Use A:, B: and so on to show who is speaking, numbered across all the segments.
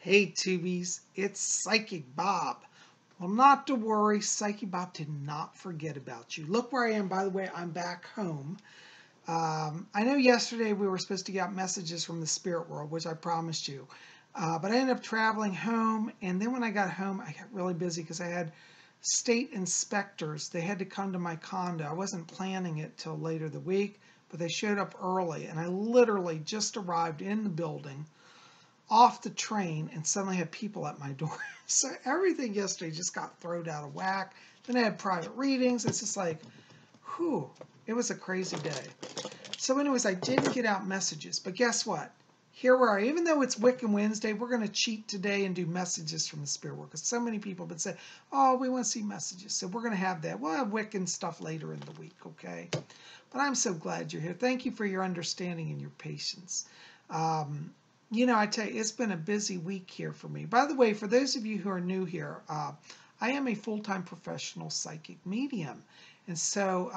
A: Hey Tubies, it's Psychic Bob. Well, not to worry, Psychic Bob did not forget about you. Look where I am, by the way, I'm back home. I know yesterday we were supposed to get messages from the spirit world, which I promised you. But I ended up traveling home, and then when I got home, I got really busy because I had state inspectors. They had to come to my condo. I wasn't planning it till later the week, but they showed up early, and I literally just arrived in the building off the train and suddenly had people at my door. So everything yesterday just got thrown out of whack. Then I had private readings. It's just like, whew, it was a crazy day. So anyways, I didn't get out messages, but guess what? Here we are. Even though it's Wiccan Wednesday, we're going to cheat today and do messages from the spirit world because so many people have been saying, oh, we want to see messages. So we're going to have that. We'll have Wiccan stuff later in the week, okay? But I'm so glad you're here. Thank you for your understanding and your patience. You know, I tell you, it's been a busy week here for me. By the way, for those of you who are new here, I am a full-time professional psychic medium. And so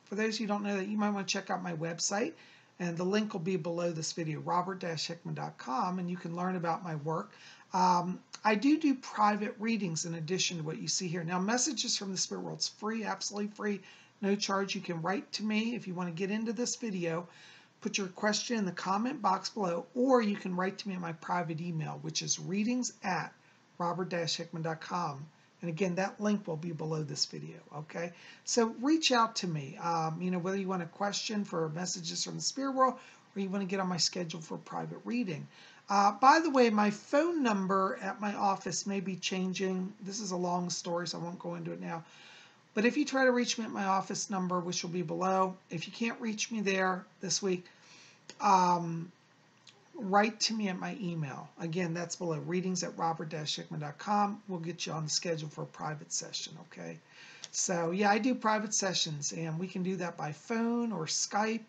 A: for those of you who don't know that, you might want to check out my website. And the link will be below this video, robert-hickman.com, and you can learn about my work. I do private readings in addition to what you see here. Now, messages from the spirit world, it's free, absolutely free, no charge. You can write to me if you want to get into this video. Put your question in the comment box below, or you can write to me at my private email, which is readings@robert-hickman.com. And again, that link will be below this video, okay? So reach out to me, you know, whether you want a question for messages from the spirit world, or you want to get on my schedule for a private reading. By the way, my phone number at my office may be changing. This is a long story, so I won't go into it now. But if you try to reach me at my office number, which will be below, if you can't reach me there this week, write to me at my email. Again, that's below, readings@robert-hickman.com. We'll get you on the schedule for a private session, okay? So, yeah, I do private sessions, and we can do that by phone or Skype.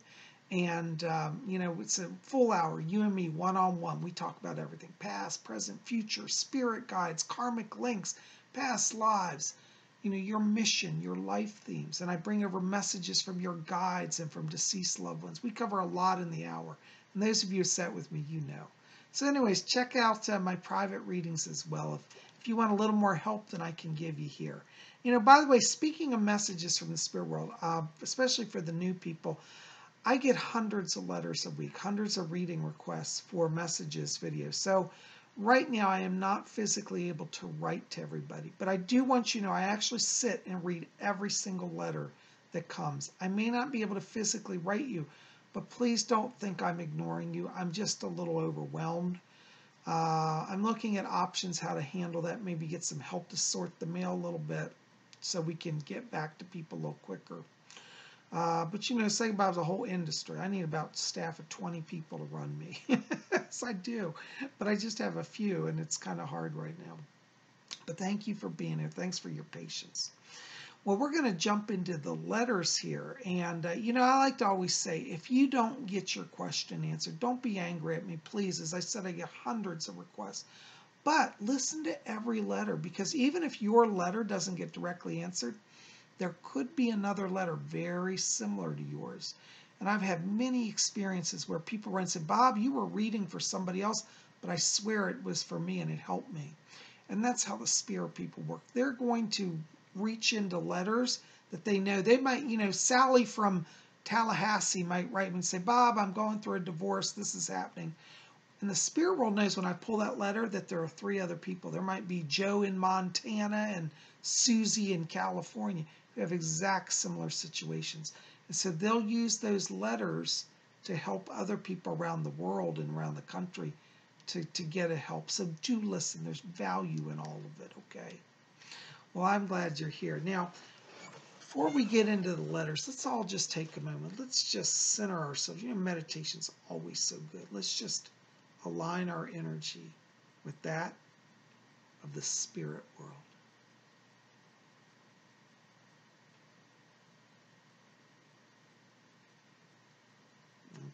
A: And, you know, it's a full hour, you and me, one-on-one. We talk about everything, past, present, future, spirit guides, karmic links, past lives, you know, your mission, your life themes. And I bring over messages from your guides and from deceased loved ones. We cover a lot in the hour. And those of you who sat with me, you know. So anyways, check out my private readings as well if you want a little more help than I can give you here. You know, by the way, speaking of messages from the spirit world, especially for the new people, I get hundreds of letters a week, hundreds of reading requests for messages, videos. So right now, I am not physically able to write to everybody, but I do want you to know I actually sit and read every single letter that comes. I may not be able to physically write you, but please don't think I'm ignoring you. I'm just a little overwhelmed. I'm looking at options how to handle that, maybe get some help to sort the mail a little bit so we can get back to people a little quicker. But you know, say about the whole industry, I need about staff of 20 people to run me. Yes, I do. But I just have a few, and it's kind of hard right now. But thank you for being here. Thanks for your patience. Well, we're going to jump into the letters here. And, you know, I like to always say, if you don't get your question answered, don't be angry at me, please. As I said, I get hundreds of requests. But listen to every letter, because even if your letter doesn't get directly answered, there could be another letter very similar to yours. And I've had many experiences where people write and say, Bob, you were reading for somebody else, but I swear it was for me and it helped me. And that's how the spirit people work. They're going to reach into letters that they know. They might, you know, Sally from Tallahassee might write and say, Bob, I'm going through a divorce. This is happening. And the spirit world knows when I pull that letter that there are 3 other people. There might be Joe in Montana and Susie in California who have exact similar situations. And so they'll use those letters to help other people around the world and around the country to get a help. So do listen. There's value in all of it, okay? Well, I'm glad you're here. Now, before we get into the letters, let's all just take a moment. Let's just center ourselves. You know, meditation's always so good. Let's just align our energy with that of the spirit world.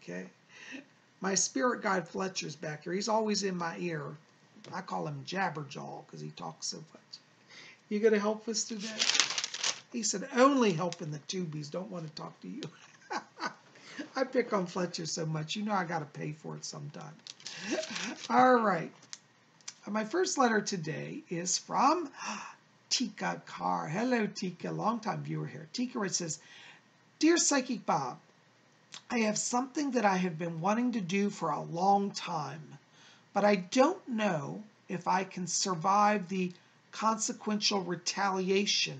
A: Okay? My spirit guide Fletcher's back here. He's always in my ear. I call him Jabberjaw because he talks so much. You going to help us today? He said, only helping the Tubies. Don't want to talk to you. I pick on Fletcher so much. You know I got to pay for it sometime. All right. My first letter today is from Tika Carr. Hello, Tika, longtime viewer here. Tika writes, says, Dear Psychic Bob, I have something that I have been wanting to do for a long time, but I don't know if I can survive the consequential retaliation,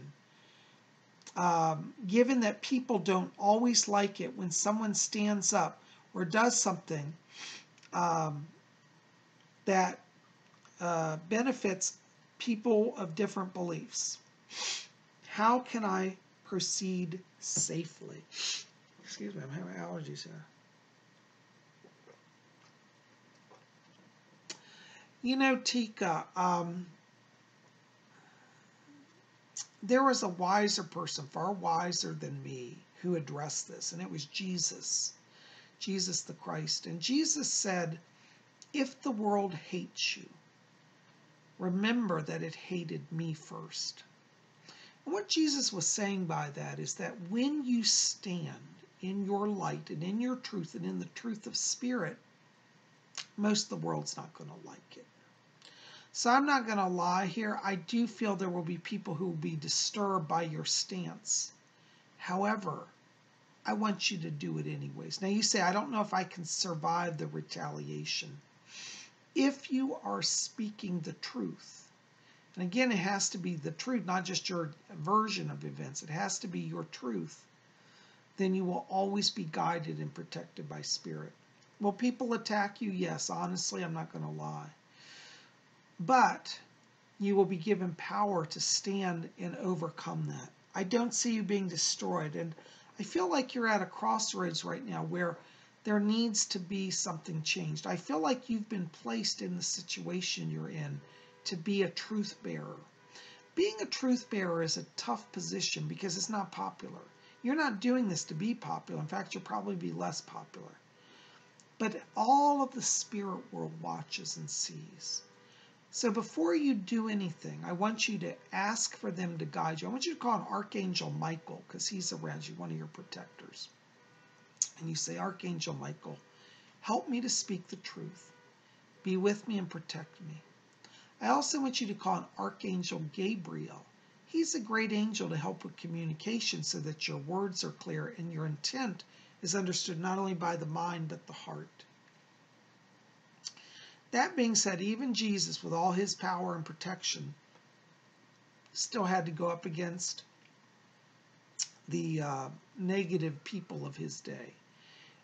A: given that people don't always like it when someone stands up or does something that benefits people of different beliefs. How can I proceed safely? Excuse me, I'm having allergies here. You know, Tika, there was a wiser person, far wiser than me, who addressed this, and it was Jesus, Jesus the Christ. And Jesus said, if the world hates you, remember that it hated me first. And what Jesus was saying by that is that when you stand in your light and in your truth and in the truth of spirit, most of the world's not going to like it. So I'm not going to lie here. I do feel there will be people who will be disturbed by your stance. However, I want you to do it anyways. Now you say, I don't know if I can survive the retaliation. If you are speaking the truth, and again, it has to be the truth, not just your version of events. It has to be your truth. Then you will always be guided and protected by spirit. Will people attack you? Yes, honestly, I'm not going to lie. But you will be given power to stand and overcome that. I don't see you being destroyed. And I feel like you're at a crossroads right now where there needs to be something changed. I feel like you've been placed in the situation you're in to be a truth bearer. Being a truth bearer is a tough position because it's not popular. You're not doing this to be popular. In fact, you'll probably be less popular. But all of the spirit world watches and sees. So before you do anything, I want you to ask for them to guide you. I want you to call on Archangel Michael because he's around you, one of your protectors. And you say, Archangel Michael, help me to speak the truth. Be with me and protect me. I also want you to call on Archangel Gabriel. He's a great angel to help with communication so that your words are clear and your intent is understood not only by the mind but the heart. That being said, even Jesus, with all his power and protection, still had to go up against the negative people of his day.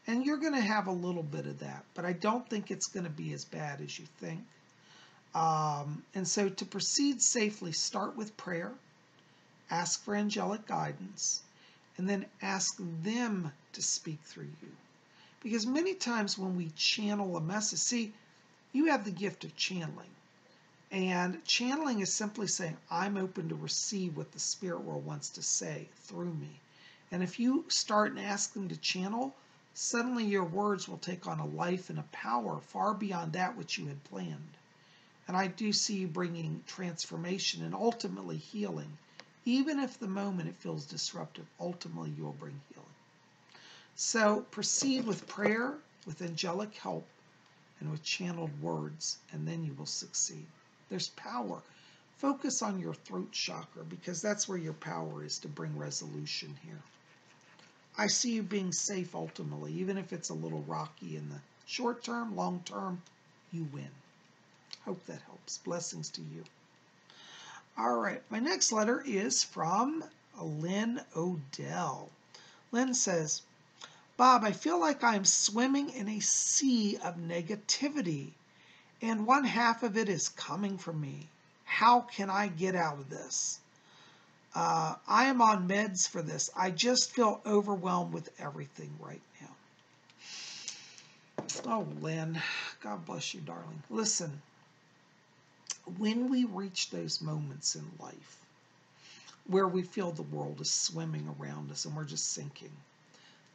A: And you're going to have a little bit of that, but I don't think it's going to be as bad as you think. And so to proceed safely, start with prayer, ask for angelic guidance, and then ask them to speak through you. Because many times when we channel a message, see, you have the gift of channeling. And channeling is simply saying, I'm open to receive what the spirit world wants to say through me. And if you start and ask them to channel, suddenly your words will take on a life and a power far beyond that which you had planned. And I do see you bringing transformation and ultimately healing. Even if the moment it feels disruptive, ultimately you will bring healing. So proceed with prayer, with angelic help, and with channeled words, and then you will succeed. There's power. Focus on your throat chakra because that's where your power is to bring resolution here. I see you being safe ultimately, even if it's a little rocky in the short term, long term, you win. Hope that helps. Blessings to you. All right, my next letter is from Lynn Odell. Lynn says, Bob, I feel like I'm swimming in a sea of negativity, and one half of it is coming from me. How can I get out of this? I am on meds for this. I just feel overwhelmed with everything right now. Oh, Lynn, God bless you, darling. Listen, when we reach those moments in life where we feel the world is swimming around us and we're just sinking,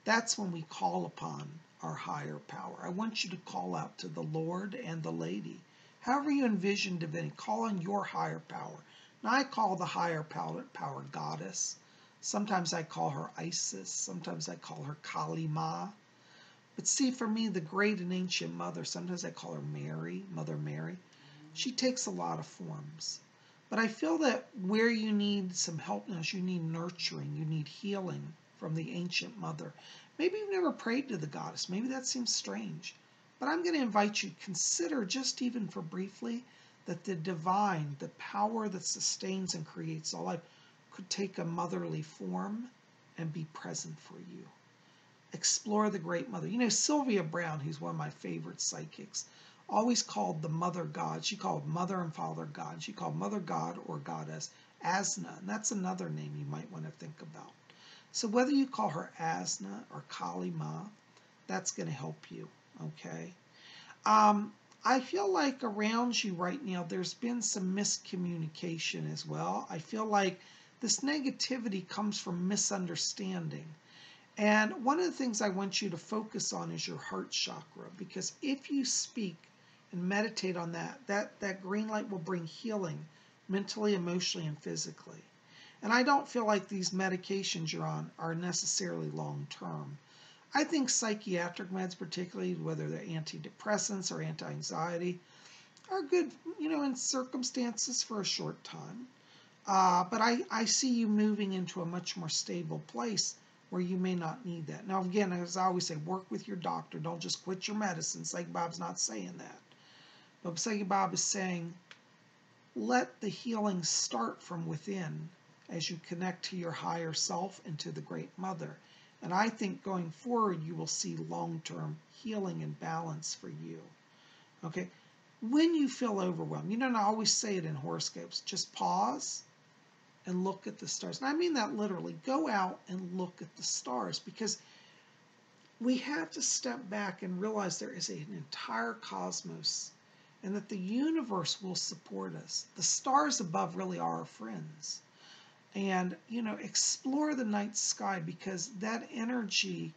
A: that's when we call upon our higher power. I want you to call out to the Lord and the Lady. However you envision divinity, call on your higher power. Now I call the higher power Goddess. Sometimes I call her Isis. Sometimes I call her Kali Ma. But see, for me, the great and ancient mother, sometimes I call her Mary, Mother Mary. she takes a lot of forms. But I feel that where you need some help now is you need nurturing, you need healing from the ancient mother. Maybe you've never prayed to the goddess. Maybe that seems strange. But I'm going to invite you to consider, just even for briefly, that the divine, the power that sustains and creates all life, could take a motherly form and be present for you. Explore the great mother. You know, Sylvia Browne, who's one of my favorite psychics, always called the mother god. She called mother and father god. She called mother god or goddess Asna, and that's another name you might want to think about. So whether you call her Asna or Kali Ma, that's going to help you, okay? I feel like around you right now, there's been some miscommunication as well. I feel like this negativity comes from misunderstanding. And one of the things I want you to focus on is your heart chakra, because if you speak and meditate on that green light will bring healing mentally, emotionally, and physically. And I don't feel like these medications you're on are necessarily long-term. I think psychiatric meds, particularly whether they're antidepressants or anti-anxiety, are good, you know, in circumstances for a short time. But I see you moving into a much more stable place where you may not need that. Now, again, as I always say, work with your doctor. Don't just quit your medicine. Psychic Bob's not saying that. But Psychic Bob is saying, let the healing start from within as you connect to your higher self and to the Great Mother. And I think going forward, you will see long-term healing and balance for you. Okay? When you feel overwhelmed, you know, and I always say it in horoscopes, just pause and look at the stars. And I mean that literally. Go out and look at the stars, because we have to step back and realize there is an entire cosmos and that the universe will support us. The stars above really are our friends. And, you know, explore the night sky, because that energy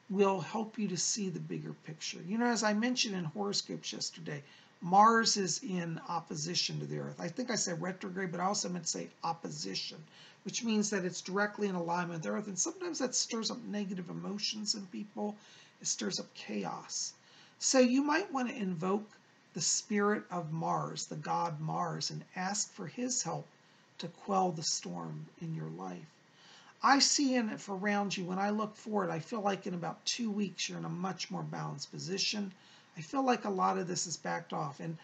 A: will help you to see the bigger picture. You know, as I mentioned in horoscopes yesterday, Mars is in opposition to the Earth. I think I said retrograde, but I also meant to say opposition, which means that it's directly in alignment with the Earth. And sometimes that stirs up negative emotions in people. It stirs up chaos. So you might want to invoke the spirit of Mars, the god Mars, and ask for his help to quell the storm in your life. I see in it for around you, when I look forward, I feel like in about 2 weeks you're in a much more balanced position. I feel like a lot of this is backed off. And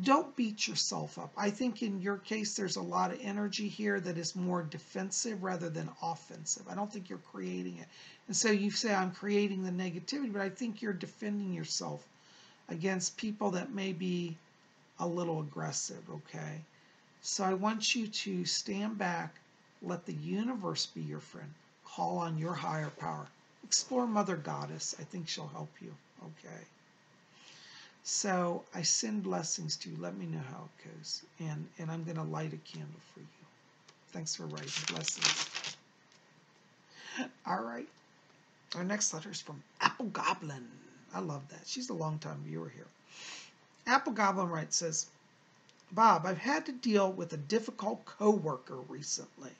A: don't beat yourself up. I think in your case there's a lot of energy here that is more defensive rather than offensive. I don't think you're creating it. And so you say, I'm creating the negativity, but I think you're defending yourself against people that may be a little aggressive, okay? So I want you to stand back, let the universe be your friend, call on your higher power, explore Mother Goddess. I think she'll help you, okay? So I send blessings to you. Let me know how it goes. And I'm going to light a candle for you. Thanks for writing. Blessings. All right. Our next letter is from Apple Goblin. I love that. She's a longtime viewer here. Apple Goblin writes, says, Bob, I've had to deal with a difficult coworker recently.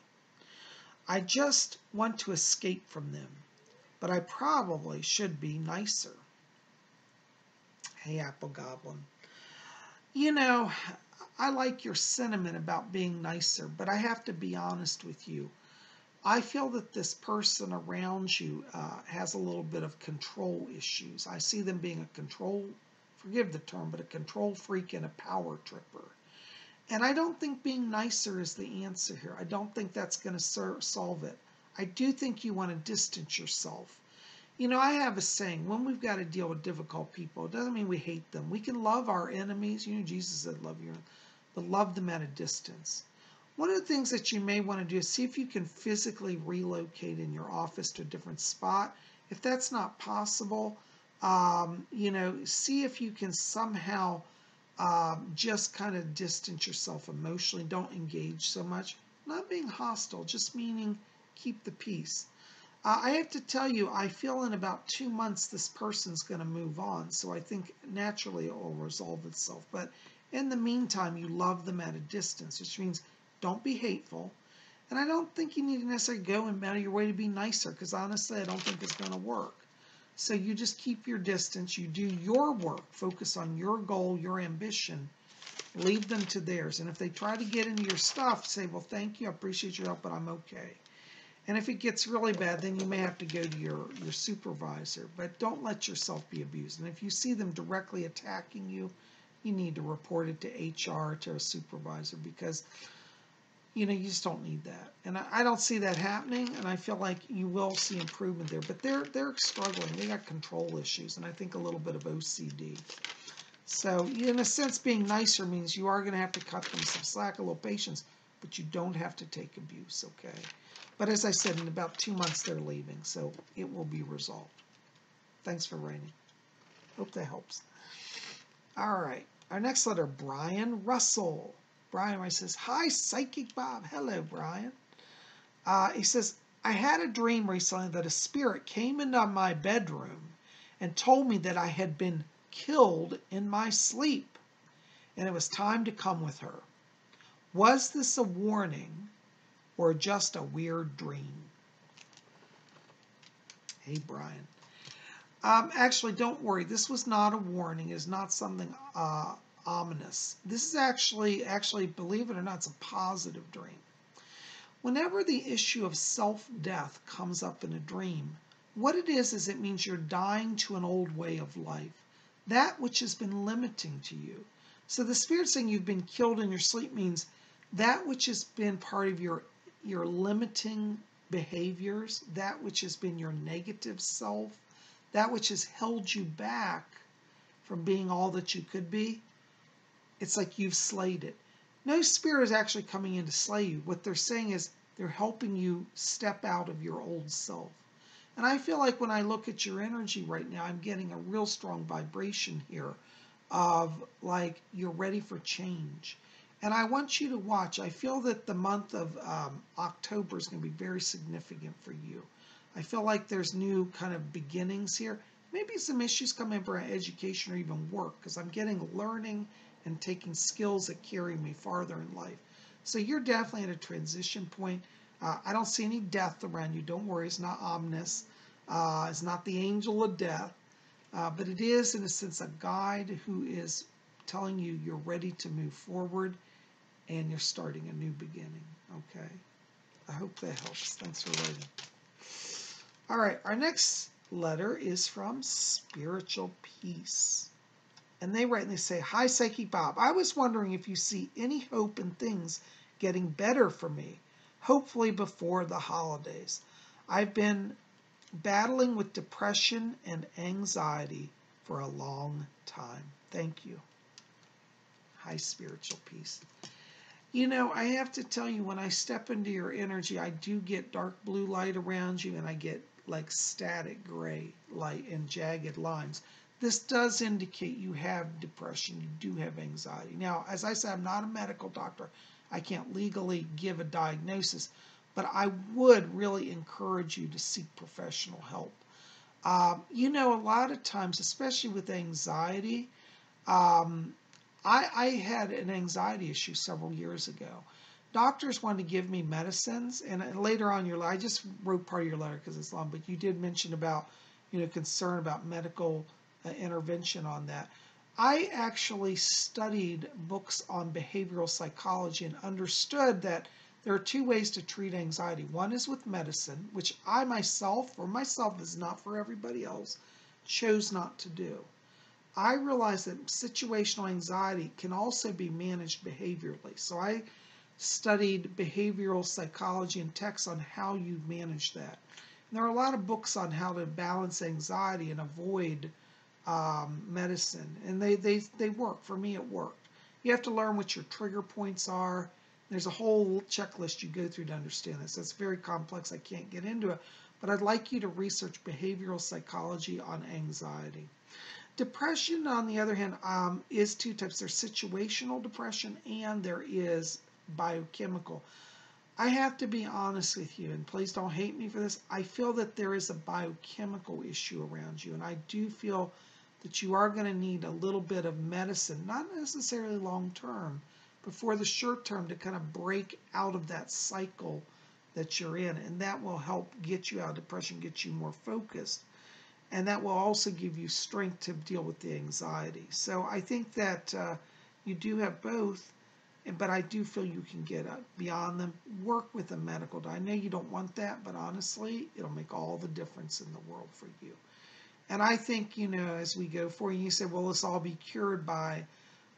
A: I just want to escape from them, but I probably should be nicer. Hey, Apple Goblin. You know, I like your sentiment about being nicer, but I have to be honest with you. I feel that this person around you has a little bit of control issues. I see them being a control, forgive the term, but a control freak and a power tripper. And I don't think being nicer is the answer here. I don't think that's going to solve it. I do think you want to distance yourself. You know, I have a saying, when we've got to deal with difficult people, it doesn't mean we hate them. We can love our enemies. You know, Jesus said love your enemies, but love them at a distance. One of the things that you may want to do is see if you can physically relocate in your office to a different spot. If that's not possible, you know, see if you can somehow just kind of distance yourself emotionally. Don't engage so much. Not being hostile, just meaning keep the peace. I have to tell you, I feel in about 2 months this person's going to move on, so I think naturally it will resolve itself. But in the meantime, you love them at a distance, which means don't be hateful. And I don't think you need to necessarily go and out of your way to be nicer, because honestly, I don't think it's going to work. So you just keep your distance, you do your work, focus on your goal, your ambition, Leave them to theirs. And if they try to get into your stuff, say, well, thank you, I appreciate your help, but I'm okay. And if it gets really bad, then you may have to go to your supervisor. But don't let yourself be abused. And if you see them directly attacking you, you need to report it to HR, to a supervisor, because you just don't need that. And I don't see that happening, and I feel like you will see improvement there. But they're struggling. They got control issues, and I think a little bit of OCD. So in a sense, being nicer means you are going to have to cut them some slack, a little patience, but you don't have to take abuse, okay? But as I said, in about 2 months they're leaving, so it will be resolved. Thanks for writing. Hope that helps. All right, our next letter, Brian Russell. Brian says, hi, Psychic Bob. Hello, Brian. He says, I had a dream recently that a spirit came into my bedroom and told me that I had been killed in my sleep, and it was time to come with her. Was this a warning or just a weird dream? Hey, Brian. Actually, don't worry. This was not a warning. It's not something ominous. This is actually, believe it or not, it's a positive dream. Whenever the issue of self-death comes up in a dream, what it is it means you're dying to an old way of life, that which has been limiting to you. So the spirit saying you've been killed in your sleep means that which has been part of your limiting behaviors, that which has been your negative self, that which has held you back from being all that you could be. It's like you've slayed it. No spirit is actually coming in to slay you. What they're saying is they're helping you step out of your old self. And I feel like when I look at your energy right now, I'm getting a real strong vibration here of like you're ready for change. And I want you to watch. I feel that the month of October is going to be very significant for you. I feel like there's new kind of beginnings here. Maybe some issues come in for education or even work, because I'm getting learning and taking skills that carry me farther in life. So you're definitely at a transition point. I don't see any death around you. Don't worry, it's not ominous. It's not the angel of death. But it is, in a sense, a guide who is telling you you're ready to move forward and you're starting a new beginning. Okay? I hope that helps. Thanks for writing. All right, our next letter is from Spiritual Peace. And they write and they say, hi, Psychic Bob. I was wondering if you see any hope in things getting better for me, hopefully before the holidays. I've been battling with depression and anxiety for a long time. Thank you. Hi, Spiritual Peace. I have to tell you, when I step into your energy, I do get dark blue light around you, and I get like static gray light and jagged lines. This does indicate you have depression, you do have anxiety. Now, as I said, I'm not a medical doctor. I can't legally give a diagnosis, but I would really encourage you to seek professional help. A lot of times, especially with anxiety, I had an anxiety issue several years ago. Doctors wanted to give me medicines, and later on your letter, I just wrote part of your letter because it's long, but you did mention about, concern about medical intervention on that. I actually studied books on behavioral psychology and understood that there are two ways to treat anxiety. One is with medicine, which I myself, is not for everybody else, chose not to do. I realized that situational anxiety can also be managed behaviorally. So I studied behavioral psychology and texts on how you manage that. And there are a lot of books on how to balance anxiety and avoid medicine. And they work. For me, it worked. You have to learn what your trigger points are. There's a whole checklist you go through to understand this. It's very complex. I can't get into it. But I'd like you to research behavioral psychology on anxiety. Depression, on the other hand, is two types. There's situational depression and there is biochemical. I have to be honest with you, and please don't hate me for this. I feel that there is a biochemical issue around you, and I do feel that you are going to need a little bit of medicine, not necessarily long term, but for the short term to kind of break out of that cycle that you're in, and that will help get you out of depression, get you more focused. And that will also give you strength to deal with the anxiety. So I think that You do have both, but I do feel you can get beyond them. Work with a medical doctor. I know you don't want that, but honestly, it'll make all the difference in the world for you. And I think, as we go forward, you say, well, let's all be cured by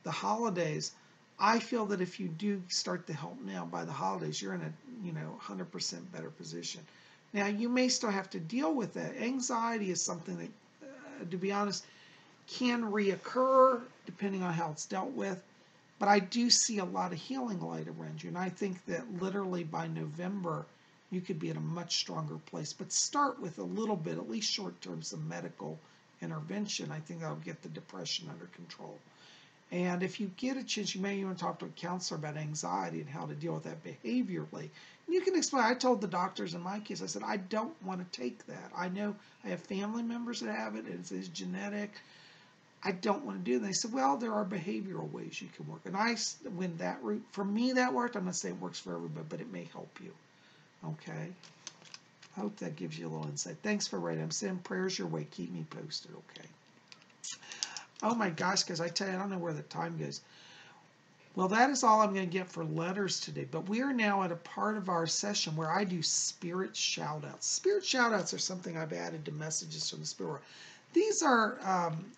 A: the holidays. I feel that if you do start the help now by the holidays, you're in a 100% better position. Now, you may still have to deal with that. Anxiety is something that, to be honest, can reoccur depending on how it's dealt with. But I do see a lot of healing light around you. And I think that literally by November, you could be in a much stronger place. But start with a little bit, at least short term, some medical intervention. I think that'll get the depression under control. And if you get a chance, you may even talk to a counselor about anxiety and how to deal with that behaviorally. And you can explain. I told the doctors in my case, I said, I don't want to take that. I know I have family members that have it, and it's genetic. I don't want to do it. And they said, well, there are behavioral ways you can work. And I went that route. For me, that worked. I'm not saying it works for everybody, but it may help you. Okay? I hope that gives you a little insight. Thanks for writing. I'm sending prayers your way. Keep me posted, okay? Oh my gosh, because I tell you, I don't know where the time goes. Well, that is all I'm going to get for letters today. But we are now at a part of our session where I do spirit shout-outs. Spirit shout-outs are something I've added to messages from the spirit world. These are,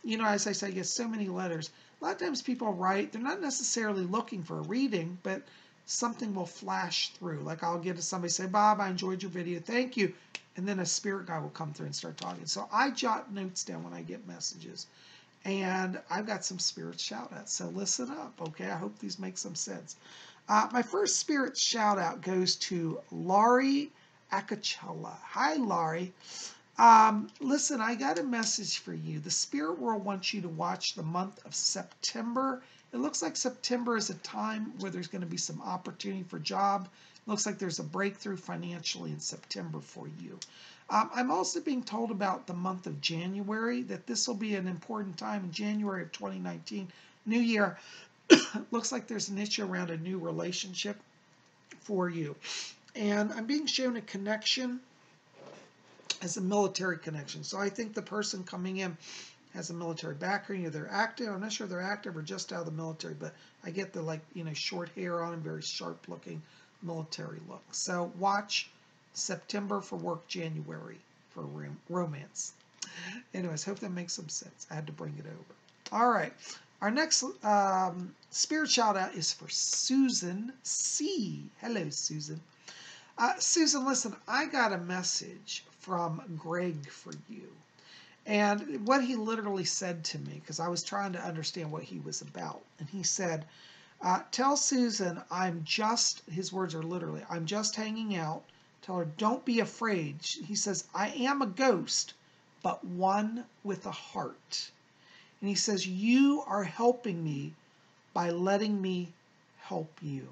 A: as I say, I get so many letters. A lot of times people write, they're not necessarily looking for a reading, but something will flash through. Like I'll get to somebody say, Bob, I enjoyed your video. Thank you. And then a spirit guy will come through and start talking. So I jot notes down when I get messages. And I've got some spirit shout-outs. So listen up, okay? I hope these make some sense. My first spirit shout-out goes to Laurie Acachella. Hi, Laurie. Listen, I got a message for you. The spirit world wants you to watch the month of September. It looks like September is a time where there's going to be some opportunity for job. It looks like there's a breakthrough financially in September for you. I'm also being told about the month of January, that this will be an important time in January of 2019, New Year. Looks like there's an issue around a new relationship for you. And I'm being shown a connection as a military connection. So I think the person coming in has a military background. Either they're active, I'm not sure they're active or just out of the military, but I get the short hair on and very sharp looking military look. So watch September for work, January for romance. Anyways, hope that makes some sense. I had to bring it over. All right. Our next spirit shout out is for Susan C. Hello, Susan. Susan, listen, I got a message from Greg for you. And what he literally said to me, because I was trying to understand what he was about. And he said, tell Susan his words are literally, I'm just hanging out. Tell her, don't be afraid. He says, I am a ghost, but one with a heart. And he says, you are helping me by letting me help you.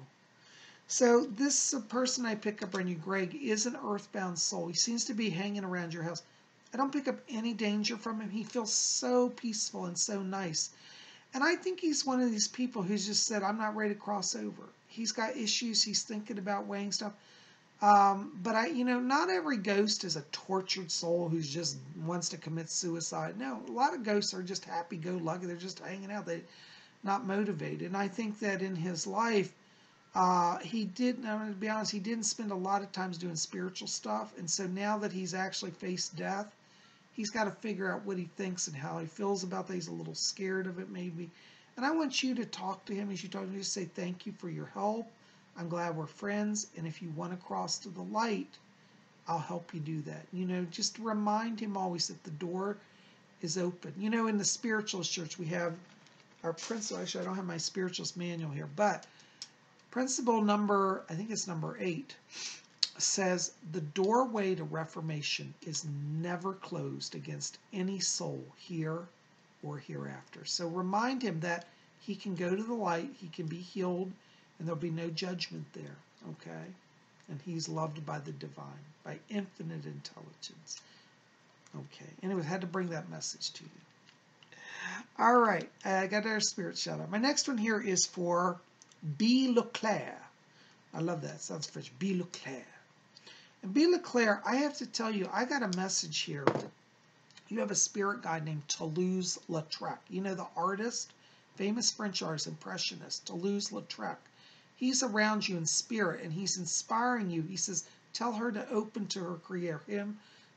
A: So this person I pick up on you, Greg, is an earthbound soul. He seems to be hanging around your house. I don't pick up any danger from him. He feels so peaceful and so nice. And I think he's one of these people who's just said, I'm not ready to cross over. He's got issues. He's thinking about weighing stuff. But not every ghost is a tortured soul who just wants to commit suicide. No, a lot of ghosts are just happy-go-lucky. They're just hanging out. They're not motivated. And I think that in his life, he didn't spend a lot of times doing spiritual stuff. And so now that he's actually faced death, he's got to figure out what he thinks and how he feels about that. He's a little scared of it maybe. And I want you to talk to him as you talk to him. Just say thank you for your help. I'm glad we're friends. And if you want to cross to the light, I'll help you do that. Just remind him always that the door is open. In the spiritualist church, we have our principle. Actually, I don't have my spiritualist manual here, but principle number, I think it's number 8, says the doorway to reformation is never closed against any soul here or hereafter. So remind him that he can go to the light, he can be healed, and there'll be no judgment there, okay? And he's loved by the divine, by infinite intelligence. Okay, anyway, I had to bring that message to you. All right, I got our spirit shout out. My next one here is for B. Leclerc. I love that. It sounds French. B. Leclerc. And B. Leclerc, I have to tell you, I got a message here. You have a spirit guide named Toulouse-Lautrec. The artist famous French artist, impressionist, Toulouse-Lautrec. He's around you in spirit, and he's inspiring you. He says, tell her to open to her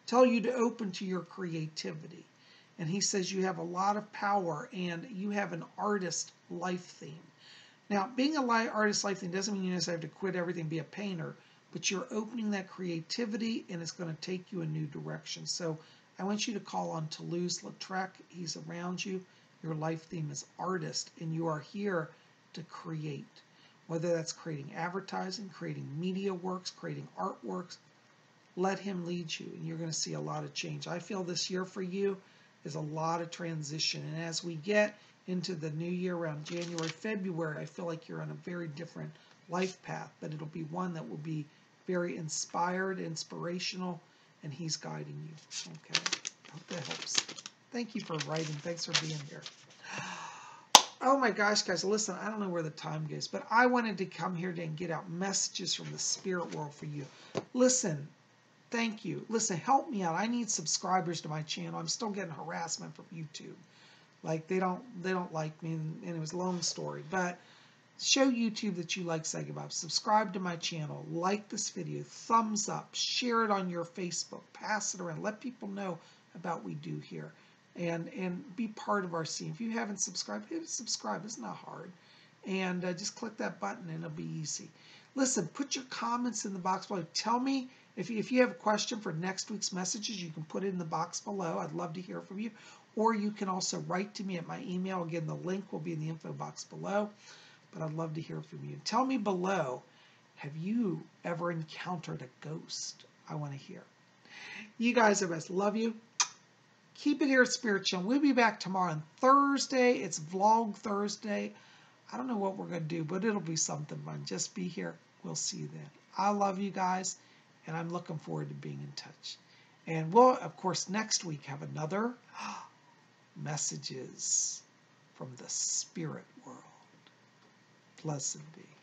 A: tell you to open to your creativity. And he says you have a lot of power, and you have an artist life theme. Now, being a artist life theme doesn't mean you necessarily have to quit everything and be a painter, but you're opening that creativity, and it's going to take you a new direction. So I want you to call on Toulouse-Lautrec. He's around you. Your life theme is artist, and you are here to create. Whether that's creating advertising, creating media works, creating artworks, let him lead you, and you're going to see a lot of change. I feel this year for you is a lot of transition, and as we get into the new year around January, February, I feel like you're on a very different life path, but it'll be one that will be very inspired, inspirational, and he's guiding you. Okay, I hope that helps. Thank you for writing. Thanks for being here. Oh my gosh, guys, listen, I don't know where the time goes, but I wanted to come here today and get out messages from the spirit world for you. Listen, thank you. Listen, help me out. I need subscribers to my channel. I'm still getting harassment from YouTube. Like, they don't like me, and it was a long story. But show YouTube that you like Psychic Bob. Subscribe to my channel. Like this video. Thumbs up. Share it on your Facebook. Pass it around. Let people know about what we do here. And be part of our scene. If you haven't subscribed, hit subscribe. It's not hard. And just click that button, and it'll be easy. Listen, put your comments in the box below. Tell me if you have a question for next week's messages, you can put it in the box below. I'd love to hear from you. Or you can also write to me at my email. Again, the link will be in the info box below. But I'd love to hear from you. Tell me below, have you ever encountered a ghost? I want to hear. You guys are best. Love you. Keep it here at Spirit Channel. We'll be back tomorrow on Thursday. It's Vlog Thursday. I don't know what we're going to do, but it'll be something fun. Just be here. We'll see you then. I love you guys, and I'm looking forward to being in touch. And we'll, of course, next week have another messages from the spirit world. Blessed be.